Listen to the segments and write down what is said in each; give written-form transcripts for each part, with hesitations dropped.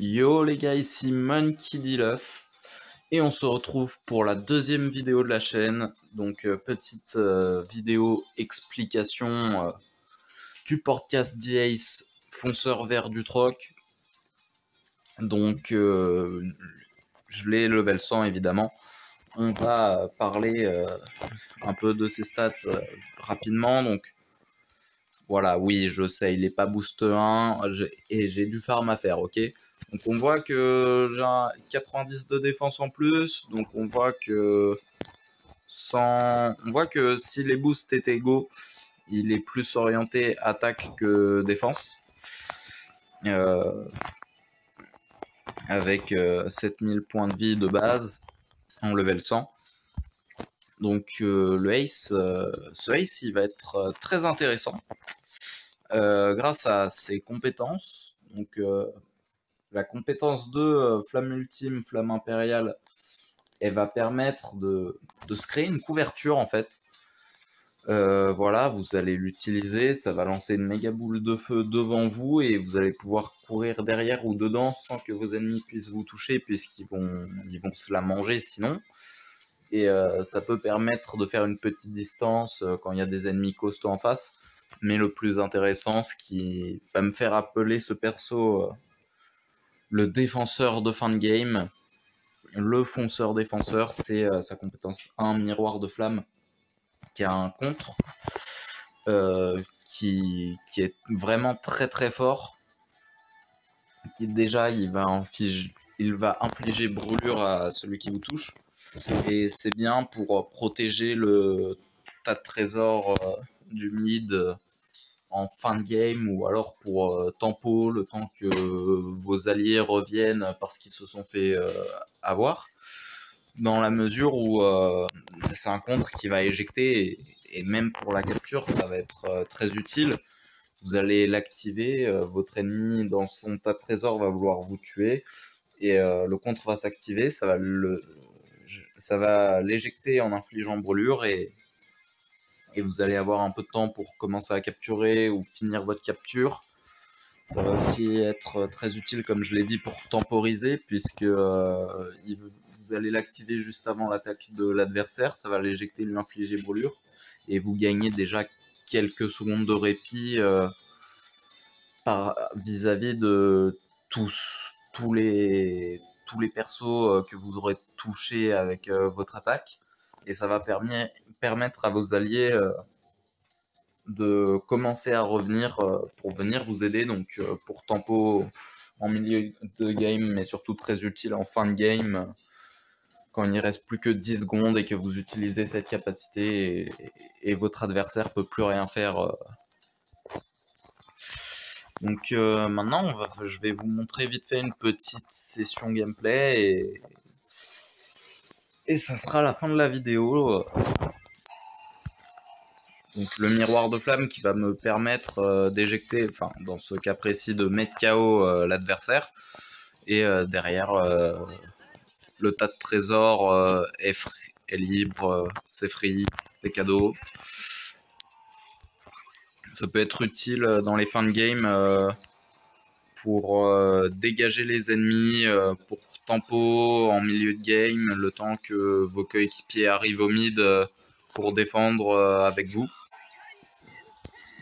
Yo les gars, ici Monkey D. Luff et on se retrouve pour la deuxième vidéo de la chaîne. Donc petite vidéo explication du podcast d'Ace fonceur vert du troc. Donc je l'ai level 100 évidemment. On va parler un peu de ses stats rapidement. Donc voilà, oui, je sais, il est pas boost 1 et j'ai du farm à faire, ok. Donc on voit que j'ai un 90 de défense en plus, donc on voit que si les boosts étaient égaux, il est plus orienté attaque que défense. Avec 7000 points de vie de base en level 100. Donc le Ace, ce Ace, il va être très intéressant grâce à ses compétences. Donc la compétence 2, Flamme Ultime, Flamme Impériale, elle va permettre de se créer une couverture en fait. Voilà, vous allez l'utiliser, ça va lancer une méga boule de feu devant vous et vous allez pouvoir courir derrière ou dedans sans que vos ennemis puissent vous toucher puisqu'ils vont se la manger sinon. Et ça peut permettre de faire une petite distance quand il y a des ennemis costauds en face. Mais le plus intéressant, ce qui va me faire appeler ce perso le défenseur de fin de game, le fonceur défenseur, c'est sa compétence 1, miroir de flamme, qui a un contre qui est vraiment très très fort. Déjà, il va infliger brûlure à celui qui vous touche. Et c'est bien pour protéger le tas de trésors du mid en fin de game, ou alors pour tempo le temps que vos alliés reviennent parce qu'ils se sont fait avoir, dans la mesure où c'est un contre qui va éjecter et même pour la capture ça va être très utile. Vous allez l'activer, votre ennemi dans son tas de trésors va vouloir vous tuer et le contre va s'activer, ça va l'éjecter en infligeant brûlure et vous allez avoir un peu de temps pour commencer à capturer ou finir votre capture. Ça va aussi être très utile, comme je l'ai dit, pour temporiser, puisque vous allez l'activer juste avant l'attaque de l'adversaire, ça va l'éjecter, lui infliger brûlure, et vous gagnez déjà quelques secondes de répit vis-à-vis de tous les persos que vous aurez touchés avec votre attaque, et ça va permettre à vos alliés de commencer à revenir pour venir vous aider, donc pour tempo en milieu de game, mais surtout très utile en fin de game, quand il n'y reste plus que 10 secondes et que vous utilisez cette capacité et votre adversaire peut plus rien faire. Donc maintenant, je vais vous montrer vite fait une petite session gameplay et ça sera la fin de la vidéo. Donc le miroir de flamme qui va me permettre d'éjecter, enfin dans ce cas précis de mettre KO l'adversaire. Et derrière, le tas de trésors est libre, c'est free, c'est cadeau. Ça peut être utile dans les fins de game pour dégager les ennemis, pour tempo en milieu de game, le temps que vos coéquipiers arrivent au mid pour défendre avec vous.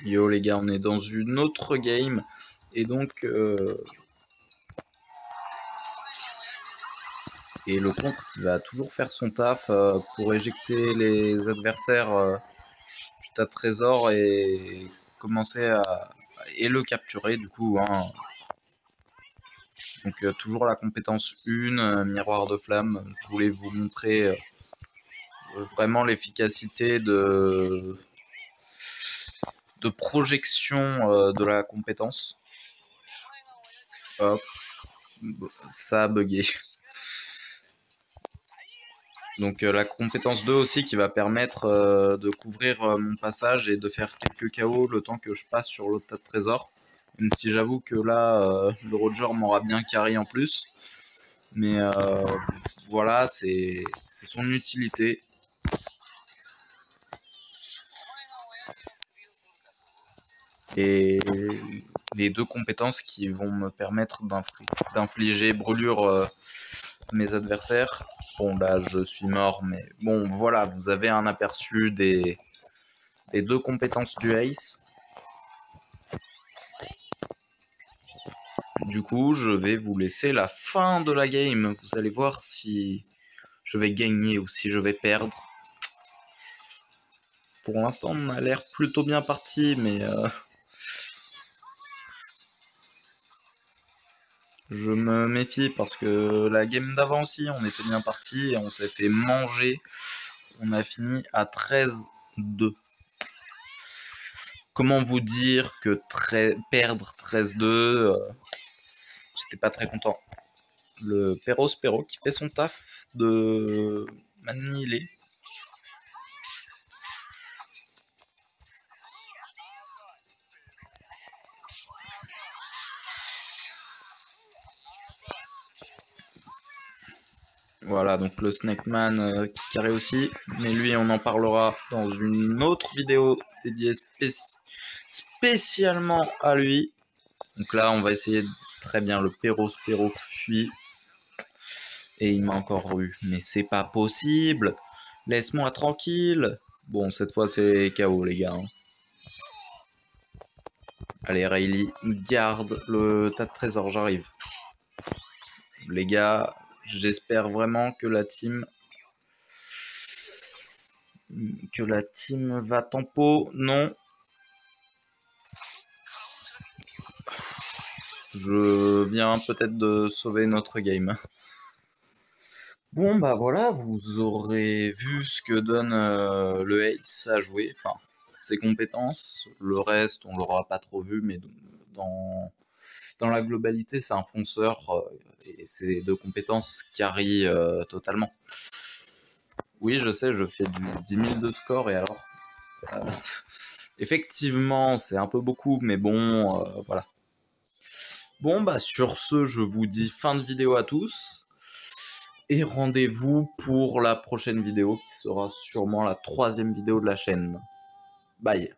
Yo les gars, on est dans une autre game et donc et le contre qui va toujours faire son taf pour éjecter les adversaires du tas de trésors et commencer et le capturer du coup hein. Donc toujours la compétence 1, miroir de flamme. Je voulais vous montrer vraiment l'efficacité de projection de la compétence. Hop, ça a bugué. Donc la compétence 2 aussi qui va permettre de couvrir mon passage et de faire quelques KO le temps que je passe sur l'autre tas de trésors. Même si j'avoue que là, le Roger m'aura bien carry en plus. Mais voilà, c'est son utilité. Et les deux compétences qui vont me permettre d'infliger brûlure mes adversaires. Bon, là, je suis mort, mais bon, voilà, vous avez un aperçu des deux compétences du Ace. Du coup, je vais vous laisser la fin de la game. Vous allez voir si je vais gagner ou si je vais perdre. Pour l'instant, on a l'air plutôt bien parti, mais je me méfie parce que la game d'avant aussi, on était bien parti et on s'est fait manger. On a fini à 13-2. Comment vous dire que perdre 13-2, j'étais pas très content. Le Perro qui fait son taf de m'annihiler. Voilà, donc le Snakeman qui carré aussi, mais lui on en parlera dans une autre vidéo dédiée spécialement à lui. Donc là on va essayer très bien, le Perro fuit, et il m'a encore eu, mais c'est pas possible, laisse-moi tranquille. Bon, cette fois c'est KO les gars. Allez Rayleigh, garde le tas de trésors, j'arrive. Les gars, j'espère vraiment que la team va tempo. Non. Je viens peut-être de sauver notre game. Bon bah voilà, vous aurez vu ce que donne le Ace à jouer, enfin ses compétences. Le reste on l'aura pas trop vu, mais dans la globalité c'est un fonceur et ses deux compétences carry totalement. Oui je sais, je fais du 10 000 de score et alors effectivement c'est un peu beaucoup, mais bon voilà. Bon bah sur ce je vous dis fin de vidéo à tous. Et rendez-vous pour la prochaine vidéo qui sera sûrement la 3e vidéo de la chaîne. Bye.